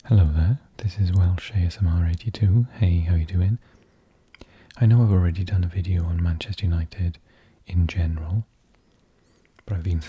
Hello there, this is Welsh ASMR82. Hey, how you doing? I know I've already done a video on Manchester United in general, but I've been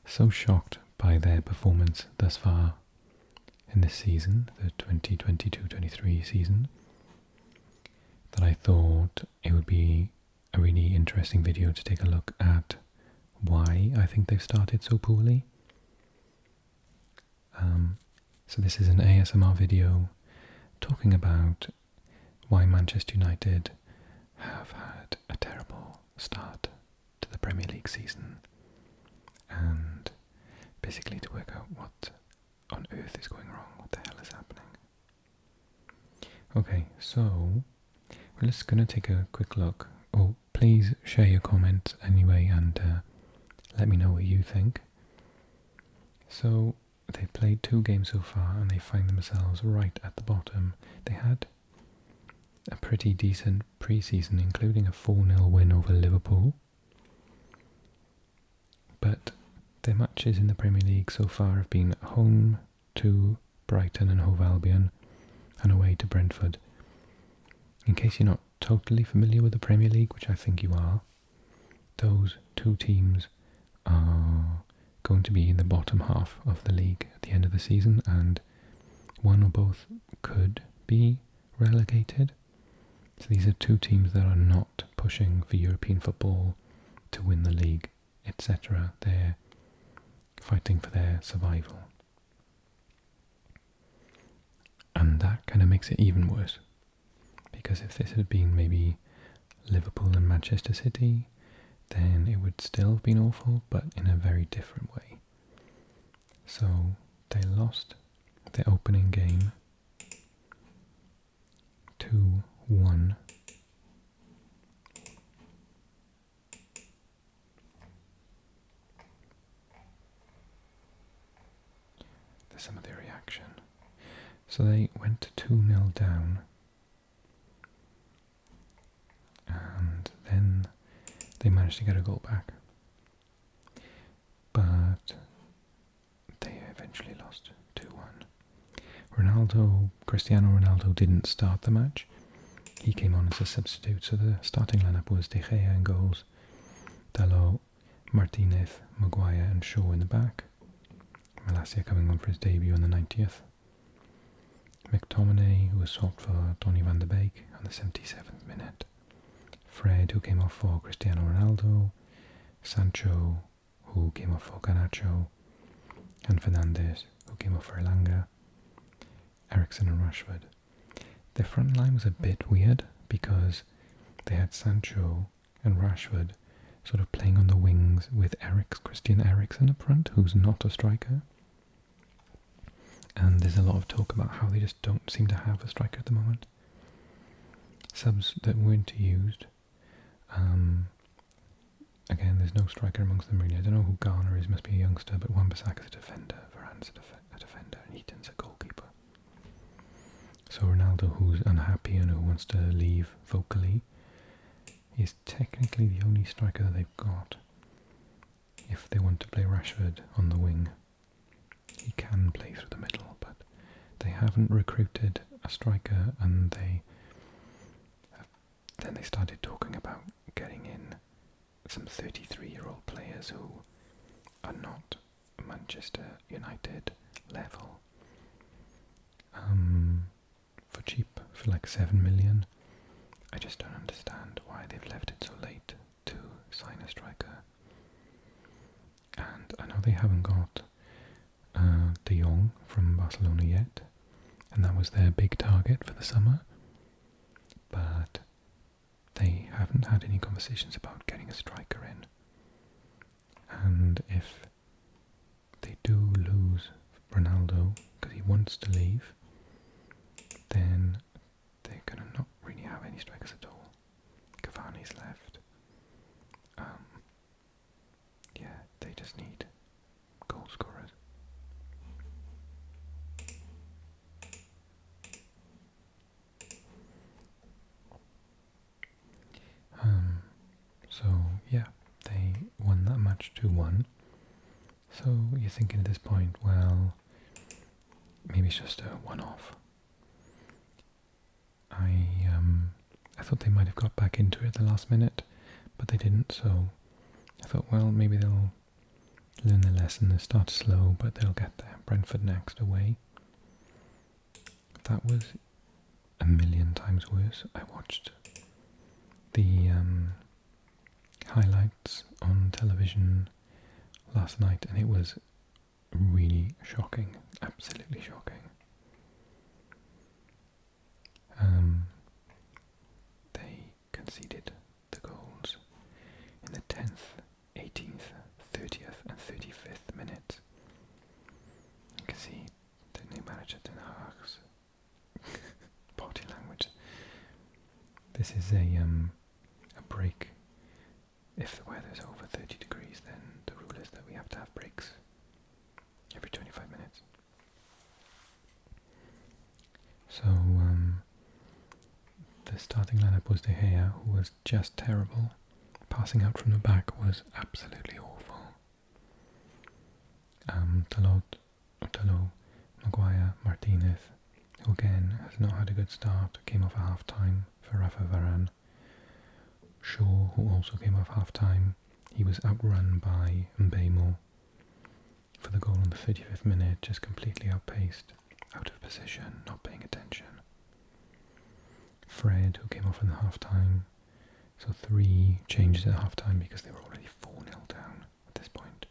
so shocked by their performance thus far in this season, the 2022-23 season, that I thought it would be a really interesting video to take a look at why I think they've started so poorly. So this is an ASMR video talking about why Manchester United have had a terrible start to the Premier League season, and basically to work out what on earth is going wrong, what the hell is happening. Okay, so we're just going to take a quick look. Oh, please share your comments anyway and let me know what you think. So they've played 2 games so far and they find themselves right at the bottom. They had a pretty decent pre-season, including a 4-0 win over Liverpool. But their matches in the Premier League so far have been home to Brighton and Hove Albion and away to Brentford. In case you're not totally familiar with the Premier League, which I think you are, those 2 teams are going to be in the bottom half of the league at the end of the season, and one or both could be relegated. So these are 2 teams that are not pushing for European football to win the league, etc. They're fighting for their survival. And that kind of makes it even worse, because if this had been maybe Liverpool and Manchester City, then it would still have been awful, but in a very different way. So they lost their opening game 2-1. There's some of their reaction. So they went 2-0 down, and then they managed to get a goal back, but they eventually lost 2-1. Cristiano Ronaldo didn't start the match. He came on as a substitute, so the starting lineup was De Gea in goals, Dalot, Martinez, Maguire and Shaw in the back. Malacia coming on for his debut on the 90th. McTominay, who was swapped for Donny van de Beek on the 77th minute. Fred, who came off for Cristiano Ronaldo, Sancho, who came off for Garnacho, and Fernandes, who came off for Elanga, Eriksen and Rashford. Their front line was a bit weird because they had Sancho and Rashford sort of playing on the wings with Christian Eriksen up front, who's not a striker. And there's a lot of talk about how they just don't seem to have a striker at the moment. Subs that weren't used. Again, there's no striker amongst them really. I don't know who Garner is, must be a youngster, but Wan-Bissaka's a defender, Varane's a defender, and Heaton's a goalkeeper. So Ronaldo, who's unhappy and who wants to leave vocally, is technically the only striker that they've got. If they want to play Rashford on the wing, he can play through the middle, but they haven't recruited a striker, and then they started talking about getting in some 33-year-old players who are not Manchester United level. For cheap, for like 7 million. I just don't understand why they've left it so late to sign a striker. And I know they haven't got De Jong from Barcelona yet, and that was their big target for the summer, but they haven't had any conversations about getting a striker in. And if they do lose Ronaldo because he wants to leave, then they're going to not really have any strikers at all. Cavani's left. Yeah, they just need goal scorers. So yeah, they won that match 2-1. So you're thinking at this point, well, maybe it's just a one-off. I thought they might have got back into it at the last minute, but they didn't, so I thought, well, maybe they'll learn their lesson and start slow, but they'll get there. Brentford next away. That was a million times worse. I watched the highlights on television last night, and it was really shocking, absolutely shocking. They conceded the goals in the 10th, 18th, 30th and 35th minutes. You can see the new manager Den Haag's body language. This is a break. If the weather's over 30 degrees, then the rule is that we have to have breaks every 25 minutes. So the starting lineup was De Gea, who was just terrible. Passing out from the back was absolutely awful. Dalot, Maguire, Martinez, who again has not had a good start, came off at half time for Rafa Varane. Shaw, who also came off half time, he was outrun by Mbeumo for the goal on the 35th minute, just completely outpaced, out of position, not paying attention. Fred, who came off in the half time, so 3 changes at half time because they were already 4-0 down at this point.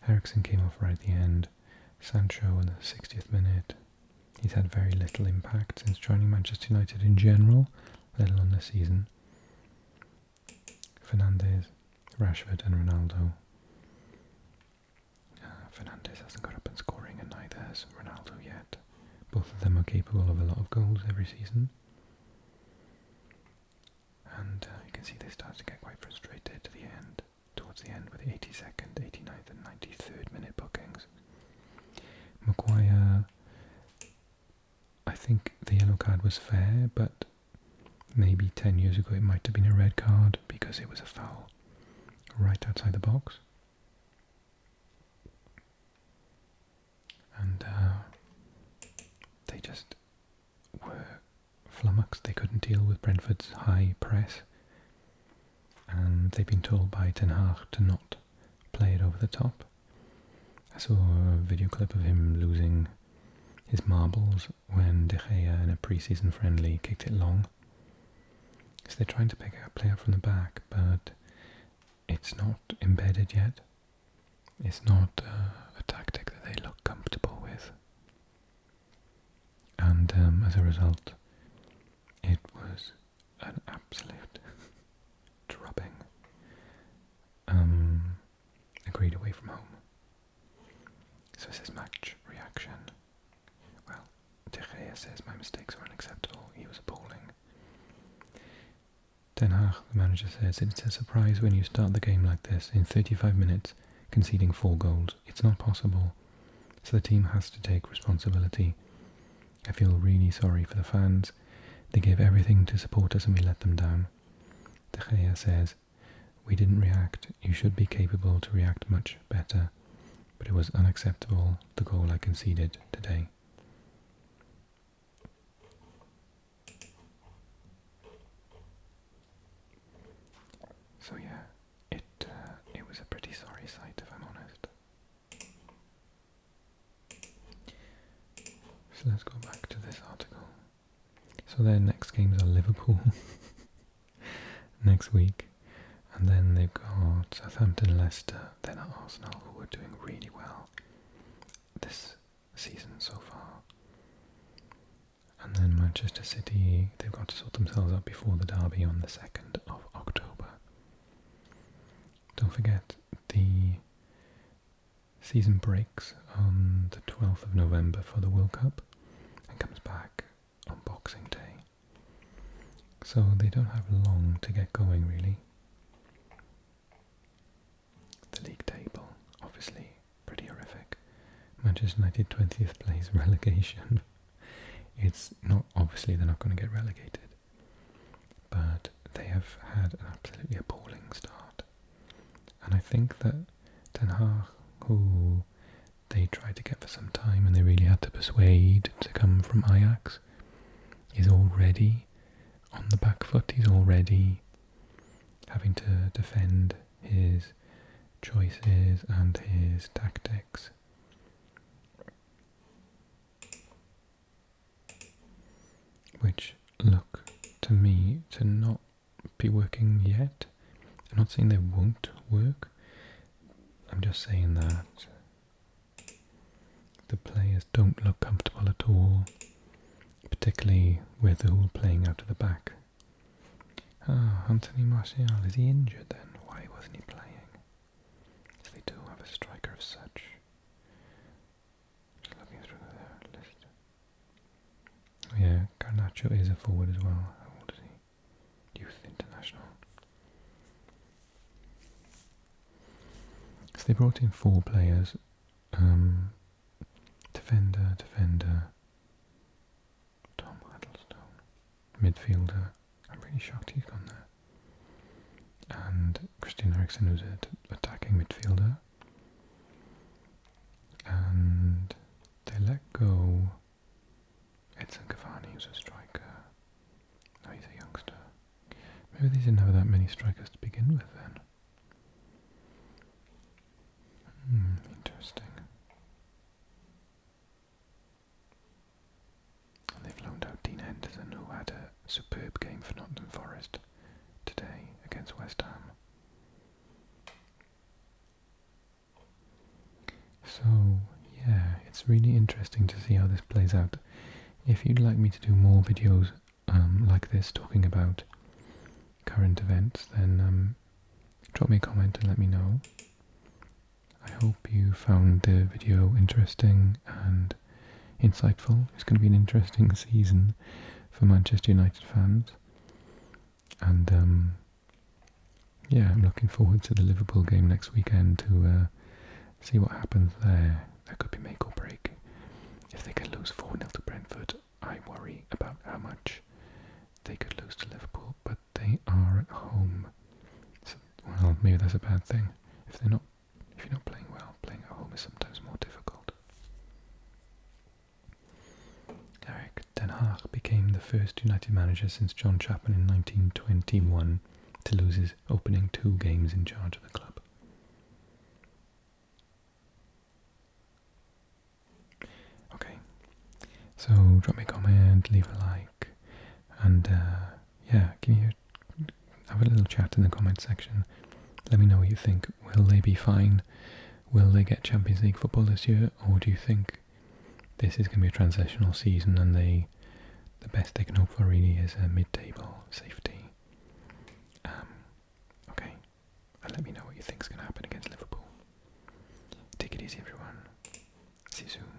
Eriksen came off right at the end. Sancho in the 60th minute. He's had very little impact since joining Manchester United in general, let alone this season. Fernandes, Rashford and Ronaldo. Fernandes hasn't got up and scoring, and neither has Ronaldo yet. Both of them are capable of a lot of goals every season. And you can see they start to get quite frustrated to the end, towards the end with the 82nd, 89th and 93rd minute bookings. Maguire, I think the yellow card was fair, but maybe 10 years ago it might have been a red card because it was a foul right outside the box. And they just were flummoxed. They couldn't deal with Brentford's high press, and they've been told by Ten Hag to not play it over the top. I saw a video clip of him losing his marbles when De Gea in a pre-season friendly kicked it long. So they're trying to play out from the back, but it's not embedded yet. It's not a tactic that they look comfortable with. And as a result, it was an absolute drubbing. Agreed away from home. So this is match reaction. Well, De Gea says my mistakes were unacceptable. He was appalling. Ten Hag, the manager, says it's a surprise when you start the game like this in 35 minutes, conceding 4 goals. It's not possible. So the team has to take responsibility. I feel really sorry for the fans. They gave everything to support us and we let them down. De Gea says, we didn't react. You should be capable to react much better. But it was unacceptable, the goal I conceded today. So yeah, it was a pretty sorry sight, if I'm honest. So let's go back to this article. So their next games are Liverpool next week, and then they've got Southampton, Leicester, then Arsenal, who are doing really well this season so far. And then Manchester City, they've got to sort themselves out before the derby on the 2nd of October. Don't forget, the season breaks on the 12th of November for the World Cup and comes back on Boxing Day. So they don't have long to get going, really. The league table, obviously, pretty horrific. Manchester United 20th place, relegation. It's not, obviously they're not going to get relegated, but they have had an absolutely appalling start. And I think that Ten Hag, who they tried to get for some time and they really had to persuade to come from Ajax, is already on the back foot. He's already having to defend his choices and his tactics. Which look to me to not be working yet. I'm not saying they won't work. I'm just saying that the players don't look comfortable at all, particularly with the whole playing out of the back. Ah, Anthony Martial, is he injured then? Why wasn't he playing? So they do have a striker of such. Just looking through their list. Oh yeah, Garnacho is a forward as well. How old is he? Youth International. So they brought in 4 players. Defender, Tom Huddlestone, midfielder. I'm really shocked he's gone there. And Christian Eriksen, who's an attacking midfielder. And they let go Edson Cavani, who's a striker. No, he's a youngster. Maybe they didn't have that many strikers to begin with then. Interesting. And they've loaned out Dean Henderson, who had a superb game for Nottingham Forest today against West Ham. So, yeah, it's really interesting to see how this plays out. If you'd like me to do more videos like this, talking about current events, then drop me a comment and let me know. I hope you found the video interesting and insightful. It's going to be an interesting season for Manchester United fans. And yeah, I'm looking forward to the Liverpool game next weekend to see what happens there. That could be make or break. If they can lose 4-0 to Brentford, I worry about how much they could lose to Liverpool, but they are at home. So, well, maybe that's a bad thing. If you're not playing well, playing at home is sometimes more difficult. Erik ten Hag became the first United manager since John Chapman in 1921 to lose his opening 2 games in charge of the club. Okay, so drop me a comment, leave a like, and yeah, have a little chat in the comment section. Let me know what you think. Will they be fine? Will they get Champions League football this year, or do you think this is going to be a transitional season and the best they can hope for really is a mid-table safety? Okay, and let me know what you think is going to happen against Liverpool. Take it easy, everyone. See you soon.